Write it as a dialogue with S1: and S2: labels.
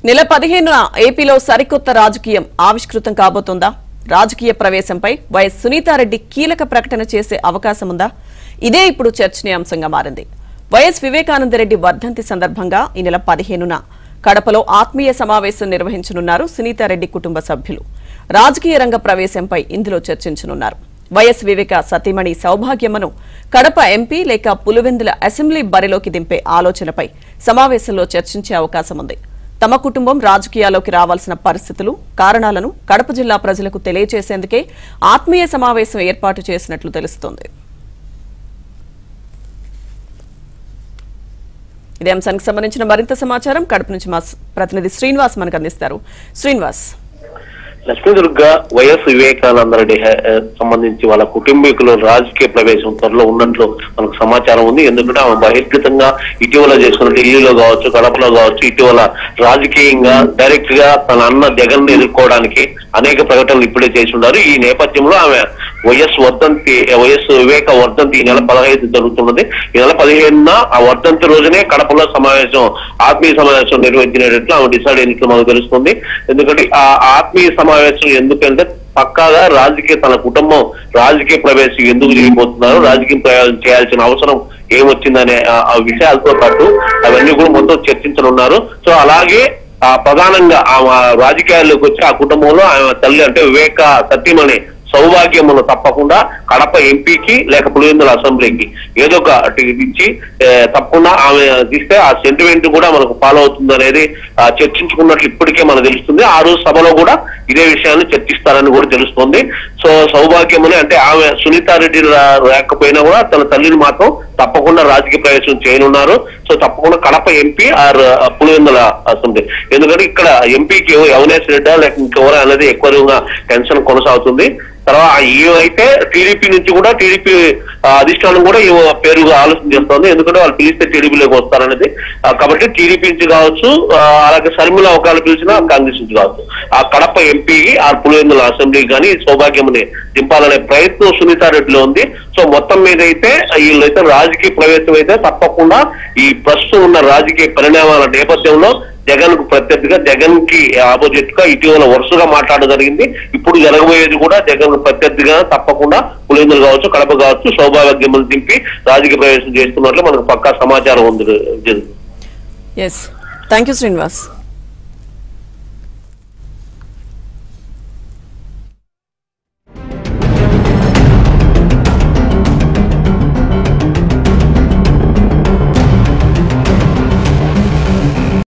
S1: నెల 15న ఏపీలో సరికొత్త రాజకీయం ఆవిష్కృతం కాబోతోందా? రాజకీయ ప్రవేశంపై వైఎస్ సునీతారెడ్డి కీలక ప్రకటన చేసే అవకాశం ఉందా? ఇదే ఇప్పుడు చర్చనీయాంశంగా మారింది. వైఎస్ వివేకానందరెడ్డి వర్ధంతి సందర్భంగా ఈ నెల 15న కడపలో ఆత్మీయ సమావేశం నిర్వహించనున్నారు సునీతారెడ్డి కుటుంబ సభ్యులు. రాజకీయ రంగ ప్రవేశంపై ఇందులో చర్చించనున్నారు. వైఎస్ వివేక సతీమణి సౌభాగ్యమ్మను కడప ఎంపీ లేక పులివెందుల అసెంబ్లీ బరిలోకి దింపే ఆలోచనపై సమావేశంలో చర్చించే అవకాశం ఉంది. తమ కుటుంబం రాజకీయాల్లోకి రావాల్సిన పరిస్థితులు, కారణాలను కడప జిల్లా ప్రజలకు తెలియజేసేందుకే ఆత్మీయ సమావేశం ఏర్పాటు చేసినట్లు తెలుస్తోంది. ఇదే అంశానికి సంబంధించిన మరింత సమాచారం కడప నుంచి మా ప్రతినిధి శ్రీనివాస్ మనకు అందిస్తారు. శ్రీనివాస్,
S2: లక్ష్మీదుర్గ వైఎస్ వివేకానందరెడ్డి సంబంధించి వాళ్ళ కుటుంబీకులు రాజకీయ ప్రవేశం త్వరలో ఉన్నట్లు మనకు సమాచారం ఉంది. ఎందుకంటే ఆమె బహిర్గతంగా ఇటీవల చేసుకున్న ఢిల్లీలో కావచ్చు, కడపలో కావచ్చు, ఇటీవల రాజకీయంగా డైరెక్ట్ గా తన అన్న జగన్ ఎదుర్కోవడానికి అనేక ప్రకటనలు ఇప్పుడే చేసి ఉన్నారు. ఈ నేపథ్యంలో ఆమె వైఎస్ వివేక వర్ధంతి ఈ నెల 15 జరుగుతున్నది. ఈ నెల 15న ఆ వర్ధంతి రోజునే కడపలో ఆత్మీయ సమావేశం నిర్వహించినట్లు ఆమె డిసైడ్ అయినట్లు మనకు తెలుస్తుంది. ఎందుకంటే ఆ ఆత్మీయ సమావేశం ఎందుకంటే పక్కాగా తన కుటుంబం రాజకీయ ప్రవేశం ఎందుకు చేయబోతున్నారు, రాజకీయ ప్రవేశం చేయాల్సిన అవసరం ఏమొచ్చిందనే ఆ విషయాలతో పాటు అవన్నీ కూడా మొత్తం చర్చించనున్నారు. సో అలాగే ప్రధానంగా ఆమె రాజకీయాల్లోకి వచ్చి ఆ కుటుంబంలో ఆమె తల్లి అంటే వివేక సతీమణి సౌభాగ్యమును తప్పకుండా కడప ఎంపీకి లేక పులివెందుల అసెంబ్లీకి ఏదో ఒక టికెట్ ఇచ్చి తప్పకుండా ఆమె తీస్తే ఆ సెంటిమెంట్ కూడా మనకు ఫాలో అవుతుంది అనేది చర్చించుకున్నట్లు ఇప్పటికే మనకు తెలుస్తుంది. ఆ రోజు సభలో కూడా ఇదే విషయాన్ని చర్చిస్తారని కూడా తెలుస్తుంది. సో సౌభాగ్యమని అంటే ఆమె సునీతారెడ్డి లేకపోయినా కూడా తన తల్లిని మాత్రం తప్పకుండా రాజకీయ ప్రవేశం చేయనున్నారు. సో తప్పకుండా Kadapa MP or Pulivendula assembly, ఎందుకంటే ఇక్కడ ఎంపీకి అవినాష్ రెడ్డా లేక ఇంకెవరా అనేది ఎక్కువగా టెన్షన్ కొనసాగుతుంది. తర్వాత అయితే టీడీపీ నుంచి కూడా టీడీపీ అధిష్టానం కూడా ఈ పేరుగా ఆలోచన చేస్తోంది. ఎందుకంటే వాళ్ళు పిలిస్తే టీడీపీలోకి వస్తారనేది. కాబట్టి టీడీపీ నుంచి కావచ్చు, అలాగే షర్మిల ఒకవేళ పిలిచినా కాంగ్రెస్ నుంచి కావచ్చు, ఆ కడప ఎంపీకి ఆ పులివెందుల అసెంబ్లీకి కానీ సౌభాగ్యమని దింపాలనే ప్రయత్నం సునీతారెడ్డిలో ఉంది. సో మొత్తం మీద అయితే వీళ్ళైతే రాజకీయ ప్రవేశం అయితే తప్పకుండా ఈ ప్రస్తుతం ఉన్న రాజకీయ పరిణామాల నేపథ్యంలో జగన్ కు ప్రత్యర్థిగా, జగన్ కి ఆపోజిట్ గా ఇటీవల వరుసగా మాట్లాడడం జరిగింది. ఇప్పుడు జరగబోయేది కూడా జగన్ ప్రత్యర్థిగా తప్పకుండా పులివెందులు కావచ్చు, కడప కావచ్చు, సౌభాగ్యమని దింపి రాజకీయ ప్రవేశం చేస్తున్నట్లు మనకు పక్కా సమాచారం ఉంది.
S1: Thank you Srinivas.